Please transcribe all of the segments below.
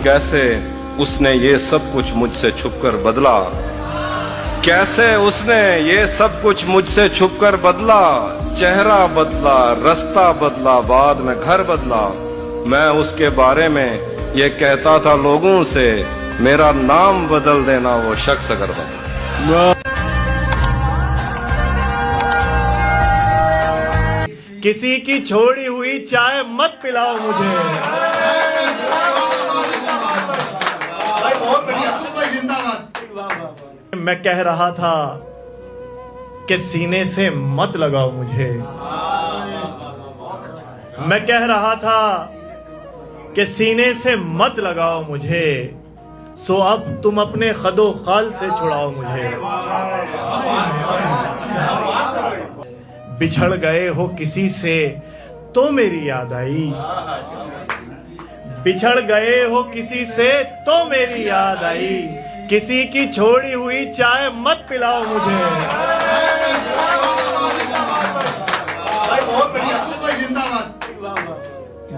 कैसे उसने ये सब कुछ मुझसे छुपकर बदला, कैसे उसने ये सब कुछ मुझसे छुपकर बदला। चेहरा बदला, रास्ता बदला, बाद में घर बदला। मैं उसके बारे में ये कहता था लोगों से, मेरा नाम बदल देना वो शख्स अगर बदला। किसी की छोड़ी हुई चाय मत पिलाओ मुझे। मैं कह रहा था कि सीने से मत लगाओ मुझे। मैं कह रहा था कि सीने से मत लगाओ मुझे, सो अब तुम अपने खदो खाल से छुड़ाओ मुझे। बिछड़ गए हो किसी से तो मेरी याद आई, बिछड़ गए हो किसी से तो मेरी याद आई। किसी की छोड़ी हुई चाय मत पिलाओ मुझे।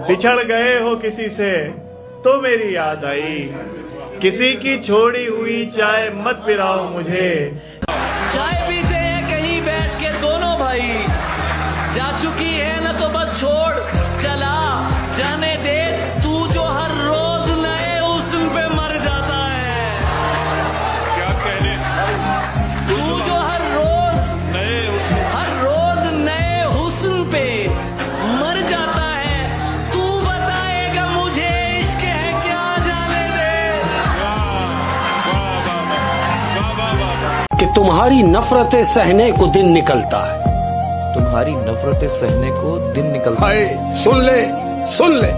बिछड़ गए हो किसी से तो मेरी याद आई। किसी की छोड़ी हुई चाय मत पिलाओ मुझे। चाय पीते हैं कहीं बैठ के दोनों भाई, जा चुकी है न तो बस छोड़ चला जाने दे। तू जो हर रोज नए हुस्न पे मर जाता है, क्या कहने, तू जो हर रोज नए हुस्न पे मर जाता है। तू बताएगा मुझे इश्क है क्या, जाने दे। कि तुम्हारी नफरतें सहने को दिन निकलता है, तुम्हारी नफरतें सहने को दिन निकलता है। हाय सुन ले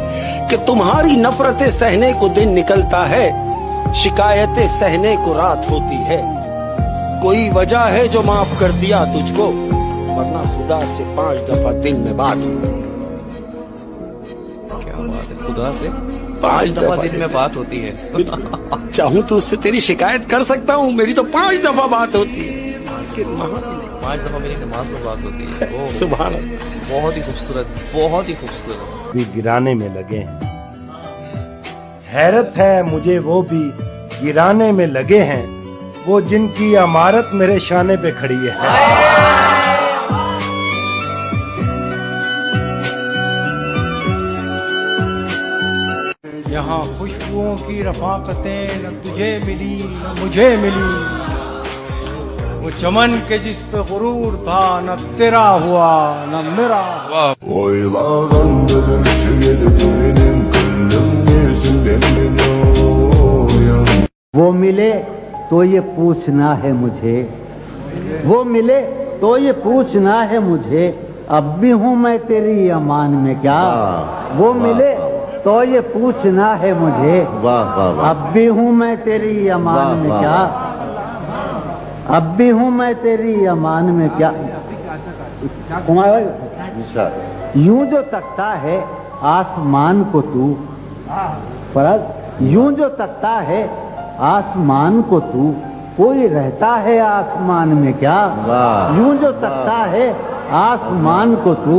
कि तुम्हारी नफरतें सहने को दिन निकलता है, शिकायतें सहने को रात होती है। कोई वजह है जो माफ कर दिया तुझको, वरना खुदा से 5 दफा दिन में बात होती है। क्या बात है, खुदा से 5 दफा दिन में बात होती है। चाहूं तो उससे तेरी शिकायत कर सकता हूँ, मेरी तो 5 दफा बात होती है। 5 दफा मेरी नमाज में बात होती है। सुभान अल्लाह। बहुत ही खूबसूरत, बहुत ही खूबसूरत। भी गिराने में लगे हैं, हैरत है मुझे वो भी गिराने में लगे हैं, वो जिनकी इमारत मेरे शाने पे खड़ी है। यहाँ खुशबुओं की रफाकतें न तुझे मिली न मुझे मिली, वो चमन के जिस पे गुरूर था न तेरा हुआ न मेरा हुआ। वो मिले तो ये पूछना है मुझे, वो मिले तो ये पूछना है मुझे, अब भी हूँ मैं तेरी अमान में क्या। वो मिले तो ये पूछना है मुझे, अब भी हूँ मैं तेरी अमान में क्या, अब भी हूँ मैं तेरी अमान में क्या। यूं जो तकता है आसमान को तू, पर यूं जो तकता है आसमान को तू, कोई रहता है आसमान में क्या। यूं जो तकता है आसमान को तू,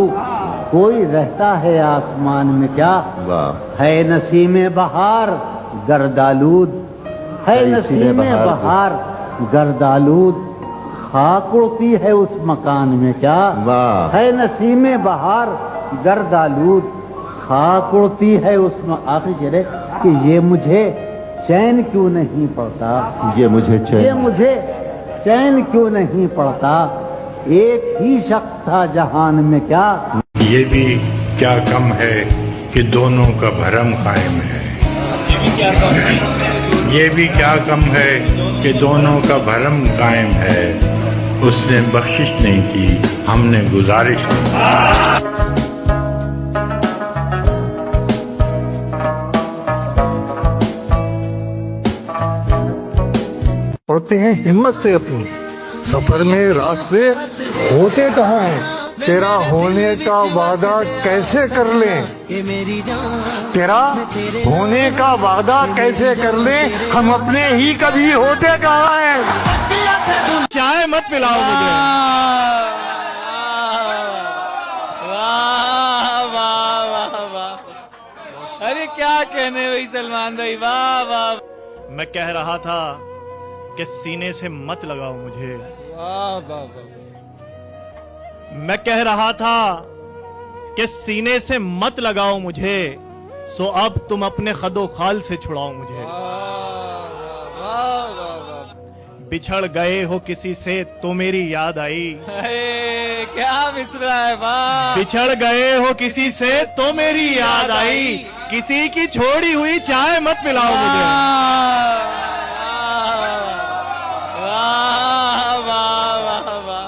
कोई रहता है आसमान में क्या। है नसीमे बहार गर्दालूद, है नसीमे बहार गर्दालूद, खाक उड़ती है उस मकान में क्या। है नसीमे बहार गर्दालूद, खाक उड़ती है उस आखिर चले कि ये मुझे चैन क्यों नहीं पड़ता, ये मुझे चैन क्यों नहीं पड़ता। एक ही शख्स था जहान में क्या। ये भी क्या कम है कि दोनों का भरम कायम है। ये भी क्या कम है कि दोनों का भरम कायम है। उसने बख्शिश नहीं की, हमने गुजारिश की। पढ़ते हैं हिम्मत से अपनी, सफर में रास्ते होते कहाँ हैं। तेरा होने का वादा कैसे कर लें, तेरा होने का वादा कैसे कर लें, हम अपने ही कभी होते कहाँ हैं। चाय मत पिलाओ मुझे। अरे क्या कहने भाई सलमान भाई, वाह वाह। मैं कह रहा था कि सीने से मत लगाओ मुझे, वाह वाह वाह। मैं कह रहा था कि सीने से मत लगाओ मुझे, सो अब तुम अपने खदो खाल से छुड़ाओ मुझे। बिछड़ गए हो किसी से तो मेरी याद आई, क्या मिसरा है, वाह। बिछड़ गए हो किसी से तो मेरी याद आई, किसी की छोड़ी हुई चाय मत पिलाओ मुझे। वाह वाह वाह वाह।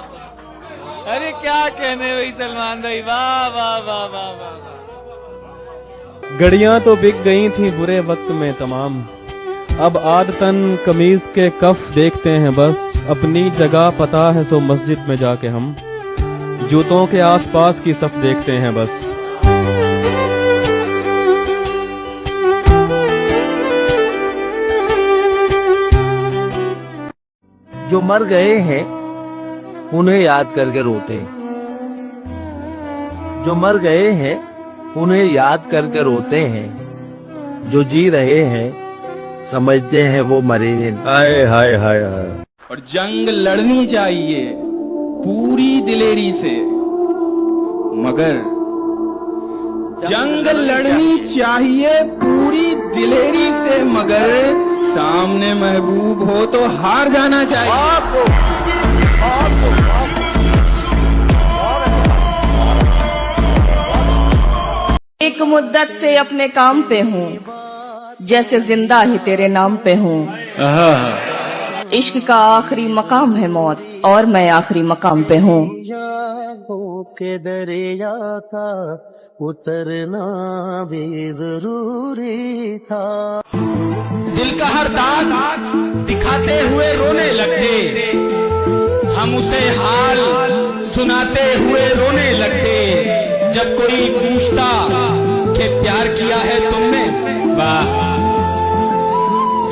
अरे क्या कहने भाई सलमान भाई, वाह वाह वाह वाह वाह। घड़ियां तो बिक गई थी बुरे वक्त में तमाम, अब आदतन कमीज के कफ देखते हैं बस, अपनी जगह पता है सो मस्जिद में जाके हम जूतों के आसपास की सफ देखते हैं बस। जो मर गए हैं उन्हें याद करके रोते, जो मर गए हैं उन्हें याद करके रोते हैं, जो जी रहे हैं समझते हैं वो मरे हैं। हाय हाय हाय हाय। और जंग लड़नी चाहिए पूरी दिलेरी से, मगर जंग लड़नी चाहिए पूरी दिलेरी से, मगर सामने महबूब हो तो हार जाना चाहिए। एक मुद्दत से अपने काम पे हूँ, जैसे जिंदा ही तेरे नाम पे हूँ। इश्क का आखिरी मकाम है मौत, और मैं आखिरी मकाम पे हूँ। के दरिया का उतरना भी जरूरी था। दिल का हर दाग दिखाते हुए रोने लगते, हम उसे हाल सुनाते हुए रोने लगते। जब कोई पूछता कि प्यार किया है तुमने, वाह।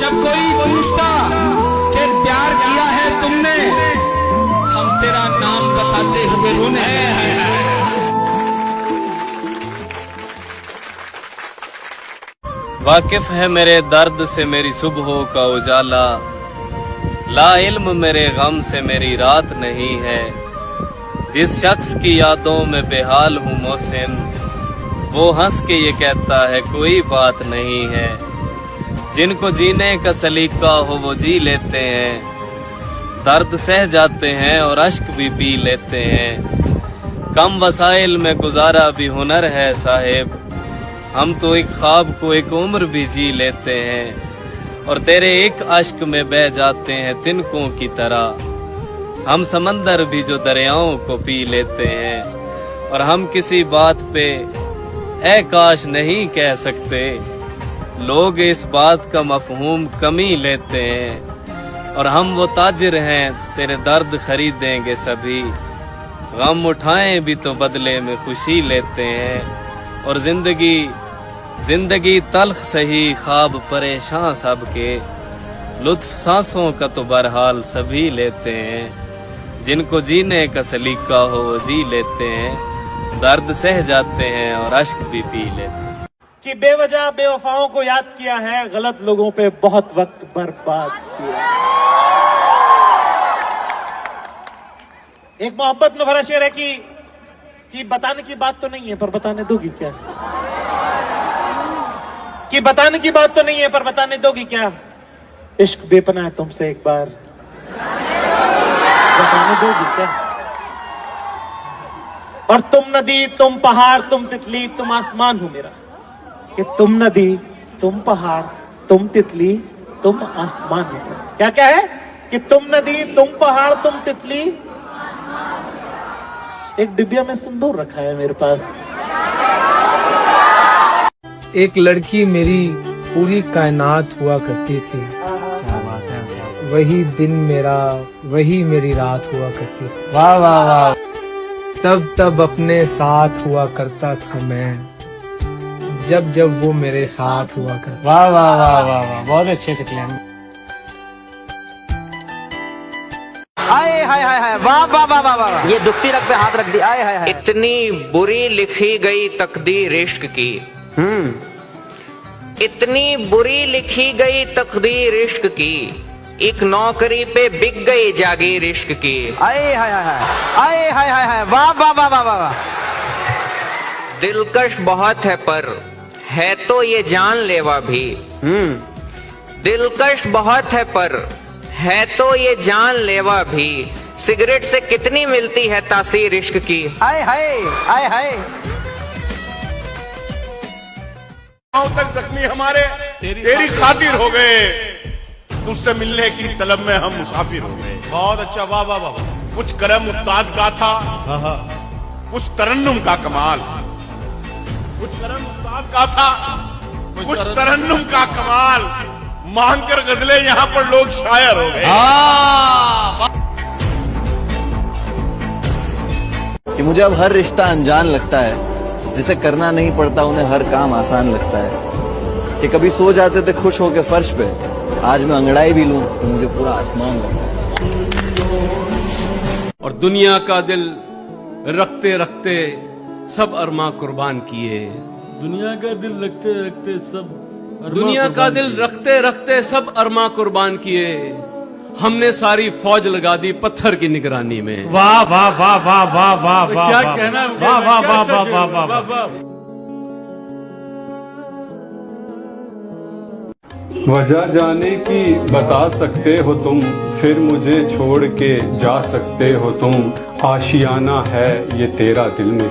जब कोई पूछता कि प्यार किया है तुमने, हम तेरा नाम बताते हुए रोने हैं। वाकिफ है मेरे दर्द से मेरी सुबह का उजाला, ला इल्म मेरे गम से मेरी रात नहीं है। जिस शख्स की यादों में बेहाल हूँ मोहसिन, वो हंस के ये कहता है कोई बात नहीं है। जिनको जीने का सलीका हो वो जी लेते हैं, दर्द सह जाते हैं और अश्क भी पी लेते हैं। कम वसाइल में गुजारा भी हुनर है साहिब, हम तो एक ख्वाब को एक उम्र भी जी लेते हैं। और तेरे एक अश्क में बह जाते हैं तिनकों की तरह, हम समंदर भी जो दरियाओं को पी लेते हैं। और हम किसी बात पे ऐ काश नहीं कह सकते, लोग इस बात का मफहूम कमी लेते हैं। और हम वो ताजिर हैं तेरे दर्द खरीदेंगे सभी, गम उठाएं भी तो बदले में खुशी लेते हैं। और जिंदगी तल्ख सही ख्वाब परेशान सबके, लुत्फ सांसों का तो बहरहाल सभी लेते हैं। जिनको जीने का सलीका हो वो जी लेते हैं, दर्द सह जाते हैं और अश्क भी पी लेते हैं। कि बेवजह बेवफाओं को याद किया है, गलत लोगों पे बहुत वक्त बर्बाद किया। एक मोहब्बत में भरा शेर है कि बताने की बात तो नहीं है पर बताने दोगी क्या, कि बताने की बात तो नहीं है पर बताने दोगी क्या। इश्क बेपनाह है तुमसे एक बार बताने दोगी क्या। और तुम नदी तुम पहाड़ तुम तितली तुम आसमान हो मेरा, कि तुम नदी तुम पहाड़ तुम तितली तुम आसमान हो। क्या क्या है कि तुम नदी तुम पहाड़ तुम तितली। एक डिब्बिया में सिंदूर रखा है मेरे पास। एक लड़की मेरी पूरी कायनात हुआ करती थी, वही दिन मेरा वही मेरी रात हुआ करती थी। वाह वाह वाह। तब अपने साथ हुआ करता था मैं, जब वो मेरे साथ हुआ करता। वाह वाह वाह वाह वाह, बहुत अच्छे से क्लैम। आए हाय हाय हाय, वाह वाह वाह वाह वाह। ये दुखती रग पे हाथ रख दी। आए हाय हाय। इतनी बुरी लिखी गई तकदीर इश्क की, इतनी बुरी लिखी गई तकदीर इश्क की, एक नौकरी पे बिक गई जागीर इश्क की। आए हाय हाय आए हाय हाय हाय, वाह वाह वाह वाह वाह। दिलकश बहुत है पर है तो ये जानलेवा भी। दिलकश बहुत है पर है तो ये जानलेवा भी। सिगरेट से कितनी मिलती है तासीर इश्क की। आए हाय आए हाय। तक जख्मी हमारे तेरी खातिर हो गए, तुझसे मिलने की तलब में हम मुसाफिर हो गए। बहुत अच्छा, वाह वाह वाह। कुछ करम उस्ताद का था, कुछ तरन्नुम का कमाल। कुछ करम उस्ताद का था, कुछ तरन्नुम का कमाल। मांग कर गजलें यहाँ पर लोग शायर हो गए। कि मुझे अब हर रिश्ता अनजान लगता है, जिसे करना नहीं पड़ता उन्हें हर काम आसान लगता है। कि कभी सो जाते थे खुश होके फर्श पे, आज मैं अंगड़ाई भी लूं तो मुझे पूरा आसमान लगता है। और दुनिया का दिल रखते रखते सब अरमा कुर्बान किए। दुनिया का दिल रखते रखते सब दुनिया का दिल रखते रखते सब अरमा कुर्बान किए। हमने सारी फौज लगा दी पत्थर की निगरानी में। वाह वाह वाह वाह वाह वाह वाह। क्या कहना, वाह वाह वाह वाह वाह वाह। वजह जाने की बता सकते हो तुम, फिर मुझे छोड़ के जा सकते हो तुम। आशियाना है ये तेरा दिल में,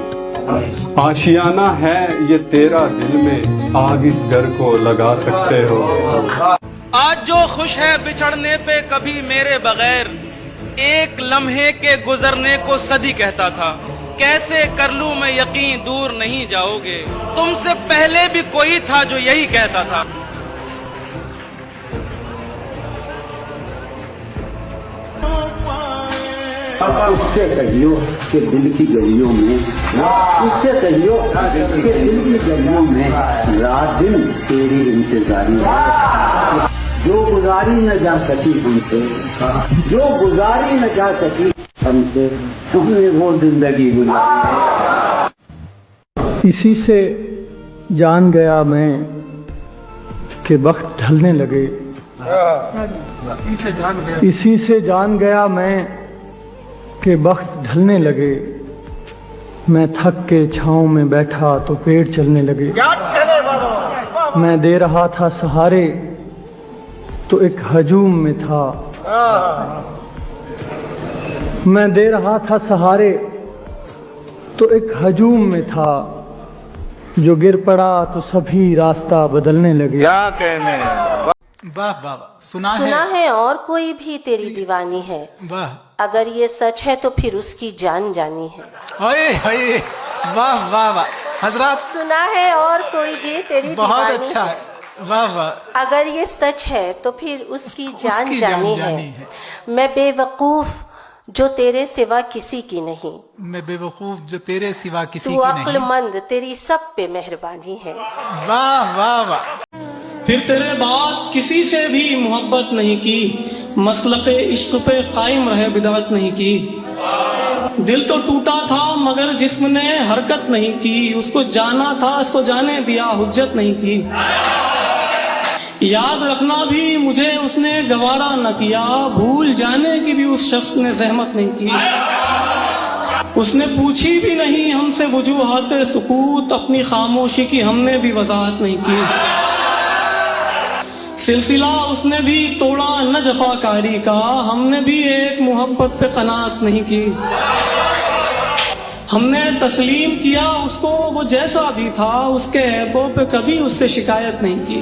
आशियाना है ये तेरा दिल में। आग इस घर को लगा सकते हो। आज जो खुश है बिछड़ने पे कभी मेरे बगैर, एक लम्हे के गुजरने को सदी कहता था। कैसे कर लूं मैं यकीन दूर नहीं जाओगे, तुमसे पहले भी कोई था जो यही कहता था। उससे कहियो कि दिल की गलियों में, उससे कहियो कि दिल की गलियों में रात दिन तेरी इंतजारी है। जो गुजारी न जा सकी हमसे, जो गुजारी न जा सकी हमसे, हमने वो जिंदगी गुजारी। इसी से जान गया मैं कि वक्त ढलने लगे, इसी से जान गया मैं कि वक्त ढलने लगे। मैं थक के छांव में बैठा तो पेड़ चलने लगे। मैं दे रहा था सहारे तो एक हजूम में था, मैं दे रहा था सहारे तो एक हजूम में था। जो गिर पड़ा तो सभी रास्ता बदलने लगे। क्या कहने। वाह वाह। सुना है और कोई भी तेरी दीवानी है। वाह। अगर ये सच है तो फिर उसकी जान जानी है। हाय हाय, वाह वाह वाह। हजरत सुना है और कोई भी तेरी बहुत दीवानी अच्छा है। वाह वाह। अगर ये सच है तो फिर उसकी जान जानी है। मैं बेवकूफ जो तेरे सिवा किसी की नहीं, मैं बेवकूफ जो तेरे सिवा किसी की तू नहीं। अक्लमंद तेरी सब पे मेहरबानी है। वाह वाह वाह। फिर तेरे बाद किसी से भी मोहब्बत नहीं की, मसलके इश्क पे कायम रहे बिदअत नहीं की। दिल तो टूटा था मगर जिस्म ने हरकत नहीं की, उसको जाना था तो जाने दिया हुज्जत नहीं की। याद रखना भी मुझे उसने गवारा न किया, भूल जाने की भी उस शख्स ने जहमत नहीं की। उसने पूछी भी नहीं हमसे वजूहात सुकूत, अपनी खामोशी की हमने भी वजाहत नहीं की। सिलसिला उसने भी तोड़ा न जफाकारी का, हमने भी एक मोहब्बत पे कनात नहीं की। हमने तस्लीम किया उसको वो जैसा भी था, उसके ऐबों पे कभी उससे शिकायत नहीं की।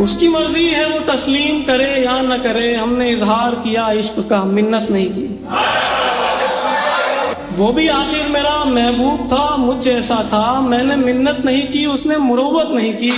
उसकी मर्जी है वो तस्लीम करे या न करे, हमने इजहार किया इश्क का मिन्नत नहीं की। वो भी आखिर मेरा महबूब था मुझ जैसा था, मैंने मिन्नत नहीं की उसने मुरव्वत नहीं की।